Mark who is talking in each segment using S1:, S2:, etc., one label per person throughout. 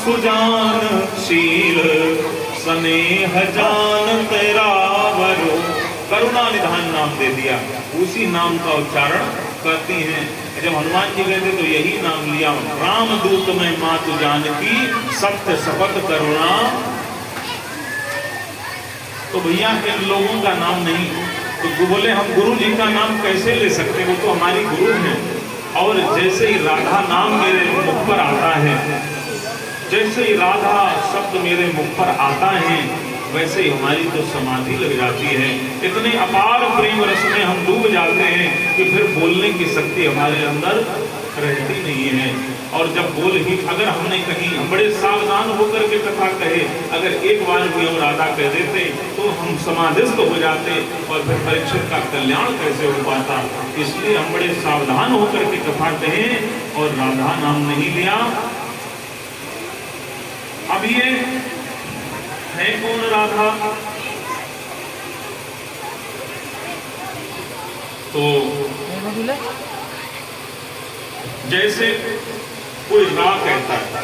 S1: सुजान शील स्नेह जान तेरा वरो, करुणा निधान नाम दे दिया, उसी नाम का उच्चारण करती हैं। जब हनुमान जी गए थे तो यही नाम लिया, रामदूत में मातु जानकी सत्य शपथ करुणा। तो भैया इन लोगों का नाम नहीं, तो बोले हम गुरु जी का नाम कैसे ले सकते, वो तो हमारी गुरु हैं। और जैसे ही राधा नाम मेरे मुख पर आता है, जैसे ही राधा शब्द मेरे मुख पर आता है, वैसे ही हमारी तो समाधि लग जाती है। इतने अपार प्रेम रस में हम डूब जाते हैं कि फिर बोलने की शक्ति हमारे अंदर रहती नहीं है। और जब बोल ही अगर हमने कहीं, हम बड़े सावधान होकर के कथा कहे, अगर एक बार भी हम राधा कह देते तो हम समाधिस्थ हो जाते और फिर परीक्षित का कल्याण कैसे हो पाता। इसलिए हम बड़े सावधान होकर के कथा कहें और राधा नाम नहीं लिया। अब ये है कौन राधा? तो जैसे कोई रा कहता है,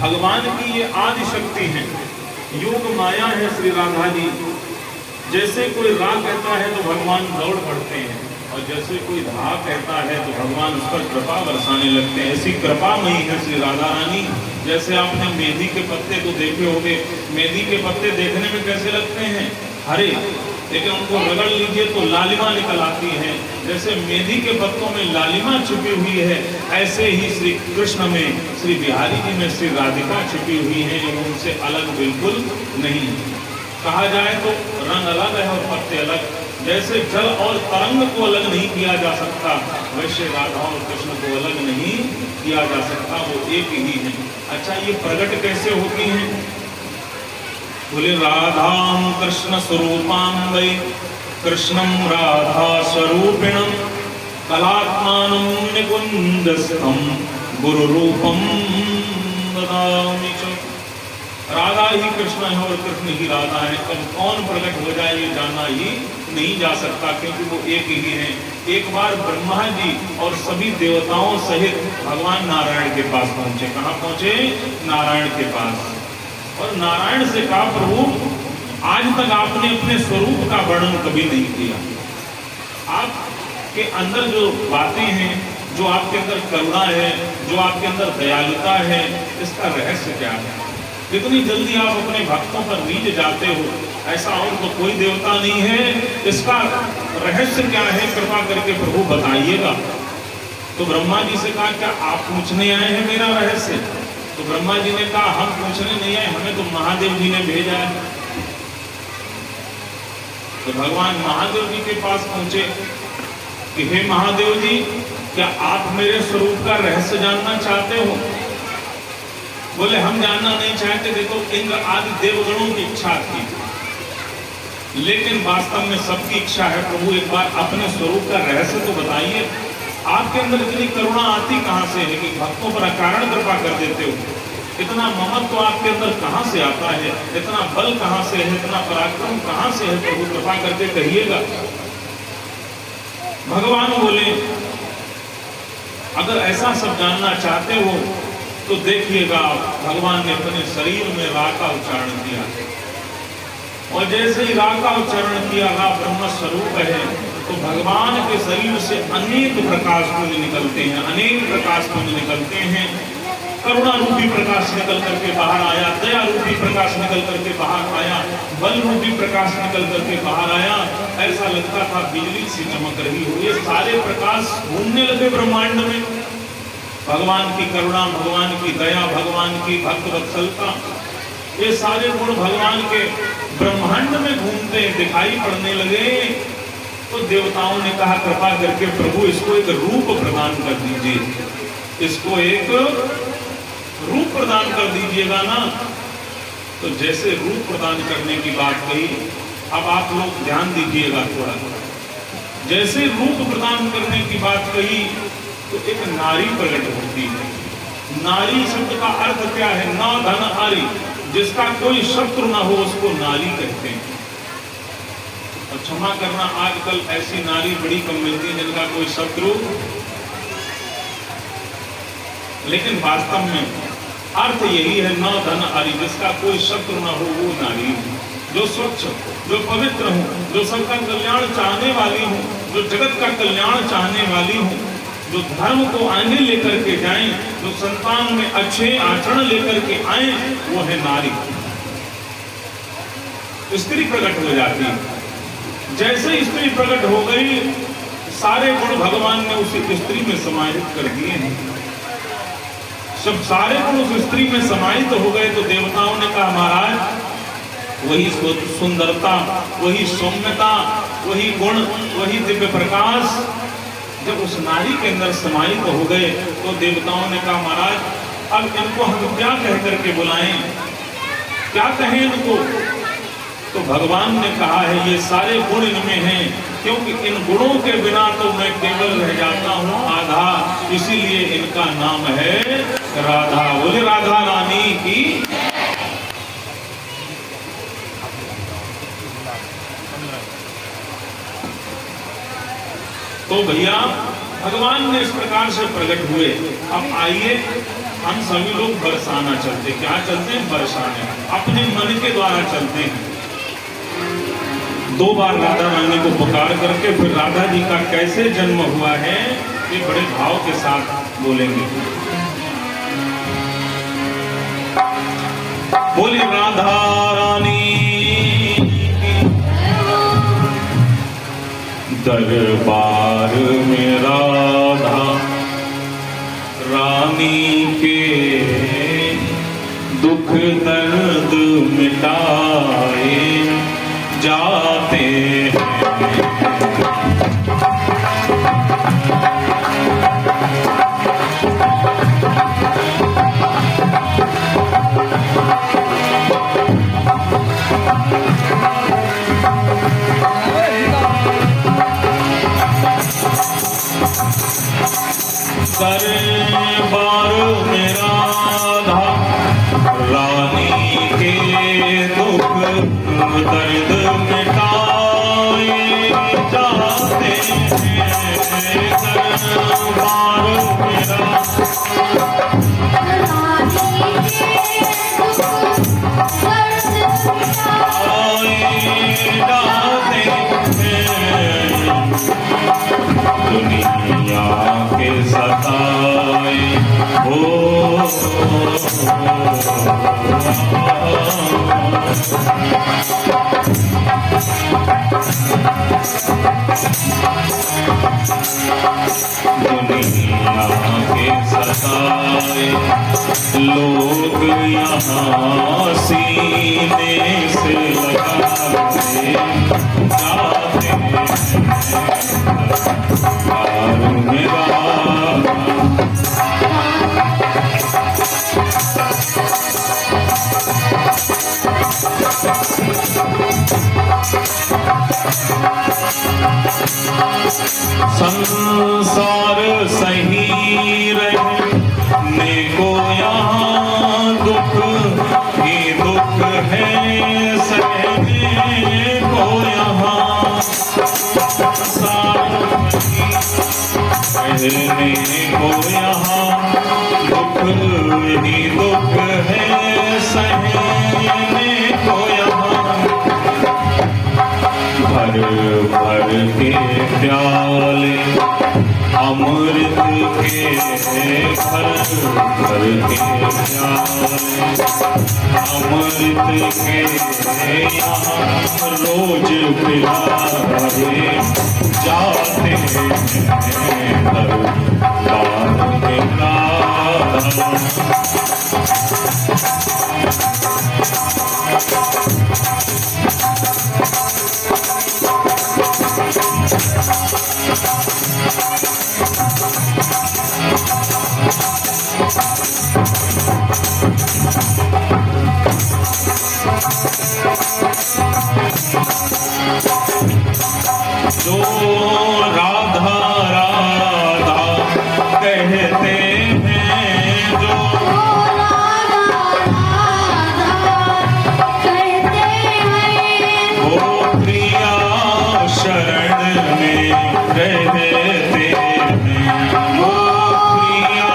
S1: भगवान की ये आदि शक्ति है, योग माया है श्री राधा जी। जैसे कोई रा कहता है तो भगवान दौड़ पड़ते हैं, और जैसे कोई धा कहता है तो भगवान उस पर कृपा बरसाने लगते हैं। ऐसी कृपामयी है श्री राधा रानी। जैसे आपने मेहंदी के पत्ते तो देखे होंगे, मेहंदी के पत्ते देखने में कैसे लगते हैं? हरे, लेकिन उनको रगड़ लीजिए तो लालिमा निकल आती है। जैसे मेहंदी के पत्तों में लालिमा छुपी हुई है, ऐसे ही श्री कृष्ण में, श्री बिहारी जी में श्री राधिका छुपी हुई है, जो उनसे अलग बिल्कुल नहीं। कहा जाए तो रंग अलग है और पत्ते अलग। जैसे जल और तरंग को अलग नहीं किया जा सकता, वैसे राधा और कृष्ण को अलग नहीं किया जा सकता, वो एक ही है। अच्छा, ये प्रकट कैसे होती हैं? बोले राधाम कृष्ण स्वरूपाम वै कृष्णम राधा स्वरूपिणम कलात्मानं निकुंजस्थम गुरु रूपम ददामि च। राधा ही कृष्ण है और कृष्ण ही राधा है। कब कौन प्रकट हो जाए ये जाना ही नहीं जा सकता, क्योंकि वो एक ही है। एक बार ब्रह्मा जी और सभी देवताओं सहित भगवान नारायण के पास पहुंचे। कहाँ पहुंचे? नारायण के पास। और नारायण से कहा, प्रभु आज तक आपने अपने स्वरूप का वर्णन कभी नहीं किया। आपके अंदर जो बातें हैं, जो आपके अंदर करुणा है, जो आपके अंदर दयालुता है, इसका रहस्य क्या है? इतनी जल्दी आप अपने भक्तों पर रीझ जाते हो, ऐसा और तो कोई देवता नहीं है। इसका रहस्य क्या है? कृपा करके प्रभु बताइएगा। तो ब्रह्मा जी से कहा, क्या आप पूछने आए हैं मेरा रहस्य? तो ब्रह्मा जी ने कहा, हम पूछने नहीं आए, हमें तो महादेव जी ने भेजा है। तो भगवान महादेव जी के पास पहुंचे कि हे महादेव जी, क्या आप मेरे स्वरूप का रहस्य जानना चाहते हो? बोले हम जानना नहीं चाहते। देखो, इंद्र आदि देवगणों की इच्छा थी, लेकिन वास्तव में सबकी इच्छा है, प्रभु एक बार अपने स्वरूप का रहस्य तो बताइए। आपके अंदर इतनी करुणा आती कहां से है कि भक्तों पर अकारण कृपा कर देते हो? इतना ममत्व आपके अंदर कहां से आता है? इतना बल कहां से है? इतना पराक्रम कहां से है? प्रभु कृपा करके कहिएगा। भगवान बोले, अगर ऐसा सब जानना चाहते हो तो देखिएगा, भगवान ने अपने शरीर में रा का उच्चारण किया, और जैसे ही रा का उच्चारण किया, रा ब्रह्म स्वरूप है, तो भगवान के शरीर से अनेक प्रकाश पुंज निकलते हैं, अनेक प्रकाश पुंज निकलते हैं। करुणा रूपी प्रकाश निकल करके बाहर आया, दया रूपी प्रकाश निकल करके बाहर आया, बल रूपी प्रकाश निकल करके बाहर आया। ऐसा लगता था बिजली सी चमक रही हो। ये सारे प्रकाश घूमने लगे ब्रह्मांड में। भगवान की करुणा, भगवान की दया, भगवान की भक्त वत्सलता, ये सारे गुण भगवान के ब्रह्मांड में घूमते दिखाई पड़ने लगे। तो देवताओं ने कहा, कृपा करके प्रभु इसको एक रूप प्रदान कर दीजिए, इसको एक रूप प्रदान कर दीजिएगा ना। तो जैसे रूप प्रदान करने की बात कही, अब आप लोग ध्यान दीजिएगा थोड़ा। जैसे रूप प्रदान करने की बात कही तो एक नारी प्रकट होती है। नारी शब्द का अर्थ क्या है? न धन आरी, जिसका कोई शत्रु ना हो उसको नारी कहते हैं। और क्षमा करना, आजकल ऐसी नारी बड़ी कम मिलती है जिनका कोई शत्रु, लेकिन वास्तव में अर्थ यही है, न धन हरि, जिसका कोई शत्रु न हो वो नारी, जो स्वच्छ, जो पवित्र हूँ, जो सबका कल्याण चाहने वाली हूँ, जो जगत का कल्याण चाहने वाली हूँ, जो धर्म को आगे लेकर के जाएं, जो संतान में अच्छे आचरण लेकर के आए, वो है नारी। स्त्री प्रकट हो जाती है। जैसे स्त्री प्रकट हो गई, सारे गुण भगवान ने उस स्त्री में समाहित कर दिए हैं। जब सारे गुण उस स्त्री में समाहित हो गए तो देवताओं ने कहा, महाराज वही सुंदरता, वही सौम्यता, वही गुण, वही दिव्य प्रकाश जब उस नारी के अंदर समाहित हो गए तो देवताओं ने कहा, महाराज अब इनको हम क्या कह करके बुलाएं, क्या कहें इनको? तो भगवान ने कहा है, ये सारे गुण इनमें हैं, क्योंकि इन गुणों के बिना तो मैं केवल रह जाता हूँ आधा, इसीलिए इनका नाम है राधा। बोले राधा रानी की। तो भैया भगवान ने इस प्रकार से प्रकट हुए। अब आइए हम सभी लोग बरसाना चलते, क्या चलते हैं? बरसाने, अपने मन के द्वारा चलते हैं। 2 बार राधा रानी को पुकार करके फिर राधा जी का कैसे जन्म हुआ है ये बड़े भाव के साथ बोलेंगे। बोली राधा रानी दरबार में राधा रानी के दुख दर्द मिटाए जाते हैं। दरबार में राधा रानी के दुख दर्द मिटाए जाते हैं। दरबार में दुनिया के सताए हो दुनिया के सताए लोग यहाँ सीने से लगाते जाते हैं। संसार सही रहने को यहाँ दुख ही दुख है, सहने को यहाँ रहने को यहाँ दुख ही दुख है, सहने को यहाँ भर भर के प्याले अमृत के भर भर के प्याले अमृत के यहाँ रोज पिलाए जाते हैं। दरबार में राधा जो राधा राधा कहते हैं, जो राधा राधा कहते हैं, वो प्रिया शरण में रहते हैं, वो प्रिया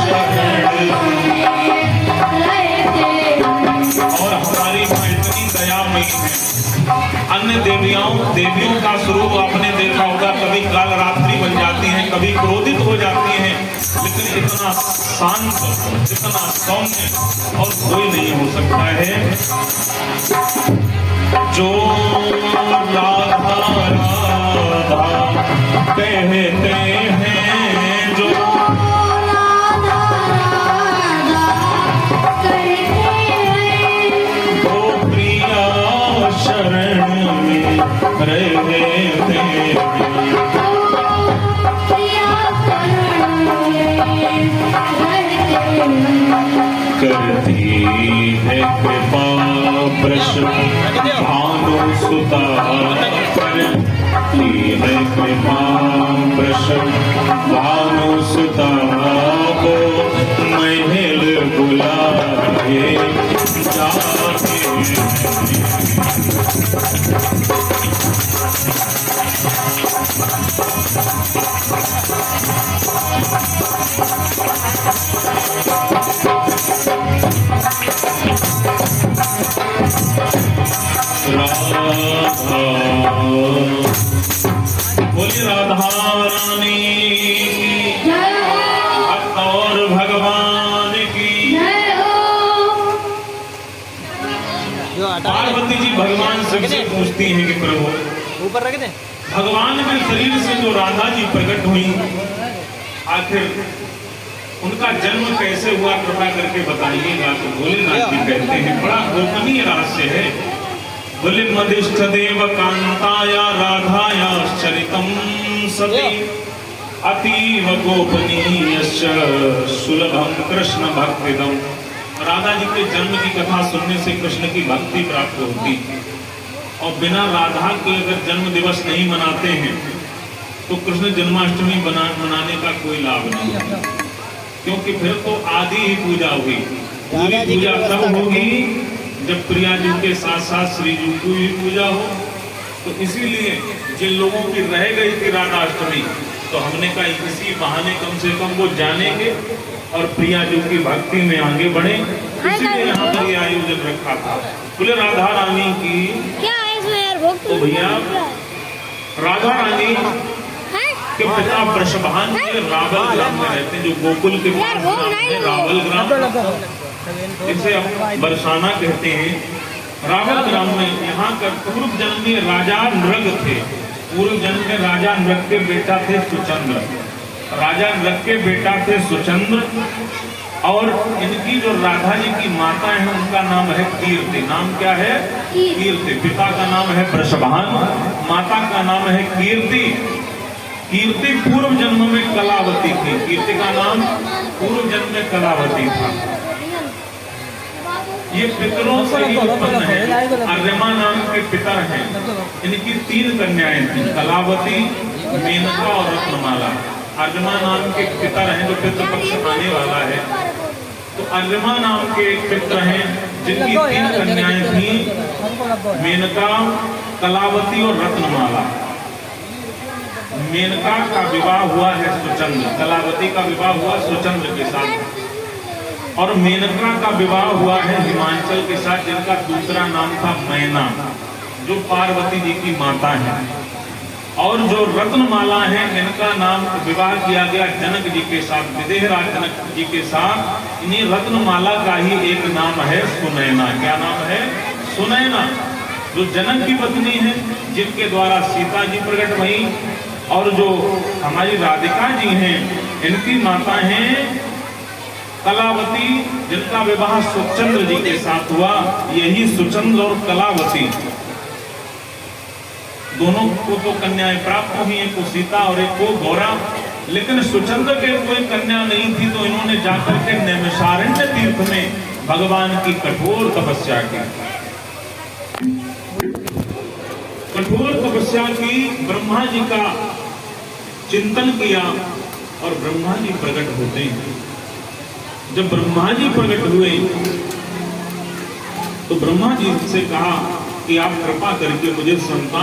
S1: शरण में देवियों का स्वरूप आपने देखा होगा, कभी काल रात्रि बन जाती हैं, कभी क्रोधित हो जाती हैं, लेकिन इतना शांत, इतना सौम्य और कोई नहीं हो सकता है। जो राधा राधा कहते हैं, जो रहते करती है कृपा वृष भानु सुता, करती है कृपा वृष भानु सुता, को महल बुलाए जाते बोली राधा रानी की और भगवान की। पार्वती जी भगवान से पूछती हैं कि प्रभु
S2: ऊपर रख दे,
S1: भगवान के शरीर से जो राधा जी प्रकट हुई, आखिर उनका जन्म कैसे हुआ, कृपा करके बताइएगा। तो भोलेनाथ जी कहते हैं बड़ा गोपनीय रहस्य है। बोले मदिष्ठ देव कांताया राधाया चरितम सती, अतीव गोपनीय सुलभम कृष्ण भक्तिदम। राधा जी के जन्म की कथा सुनने से कृष्ण की भक्ति प्राप्त होती, और बिना राधा के अगर जन्म दिवस नहीं मनाते हैं तो कृष्ण जन्माष्टमी मनाने का कोई लाभ नहीं है, क्योंकि फिर तो आदि ही पूजा हुई। पूरी पूजा तब होगी जब प्रिया जी के साथ साथ श्री जी की भी पूजा हो। तो इसीलिए जिन लोगों की रह गई थी राधाष्टमी, तो हमने कहा इसी बहाने कम से कम वो जानेंगे और प्रिया जी की भक्ति में आगे बढ़े, इसीलिए यहाँ पर ये आयोजन रखा था। बोले राधा रानी की। तो भैया राधा रानी के पिता वृषभान के रावल ग्राम में रहते हैं, जो गोकुल के पास रावल ग्राम, इसे हम बरसाना कहते हैं। रावल ग्राम में यहाँ का पूर्व जन्म में राजा नृग थे। पूर्व जन्म में राजा नृग के बेटा थे सुचंद्र। राजा नृग के बेटा थे सुचंद्र, और इनकी जो राधा जी की माता है उनका नाम है कीर्ति। नाम क्या है? कीर्ति। पिता का नाम है वृषभान, माता का नाम है कीर्ति। कीर्ति पूर्व जन्म में कलावती थी। कीर्ति का नाम पूर्व जन्म में कलावती था। ये पितरों से ही उत्पन्न है। अर्यमा नाम के पितर हैं। इनकी 3 कन्याएं थी, कलावती, मेनका और रत्नमाला। अर्यमा नाम के पितर हैं, जो पितृपक्ष आने वाला है। तो अर्यमा नाम के एक पितर हैं जिनकी 3 कन्याएं थी, मेनका, कलावती और रत्नमाला। मेनका का विवाह हुआ है सुचंद्र, कलावती का विवाह हुआ सुचंद्र के साथ, और मेनका का विवाह हुआ है हिमांचल के साथ, जिनका दूसरा नाम था मैना, जो पार्वती जी की माता है। और जो रत्नमाला है, इनका नाम विवाह किया गया जनक जी के साथ, विदेहराज जनक जी के साथ। इन्हीं रत्नमाला का ही एक नाम है सुनैना। क्या नाम है? सुनैना, जो जनक की पत्नी है, जिनके द्वारा सीता जी प्रकट हुई। और जो हमारी राधिका जी हैं, इनकी माता हैं कलावती, जिनका विवाह सुचंद्र जी के साथ हुआ। यही सुचंद्र और कलावती दोनों को तो कन्याएं प्राप्त हुई, एक को सीता और एक को गौरा। लेकिन सुचंद्र के कोई कन्या नहीं थी, तो इन्होंने जाकर के नैमिषारण्य तीर्थ में भगवान की कठोर तपस्या की। कठोर तपस्या की, ब्रह्मा जी का चिंतन किया, और ब्रह्मा जी प्रकट होते हैं। जब ब्रह्मा जी प्रकट हुए तो ब्रह्मा जी से कहा कि आप कृपा करके मुझे संतान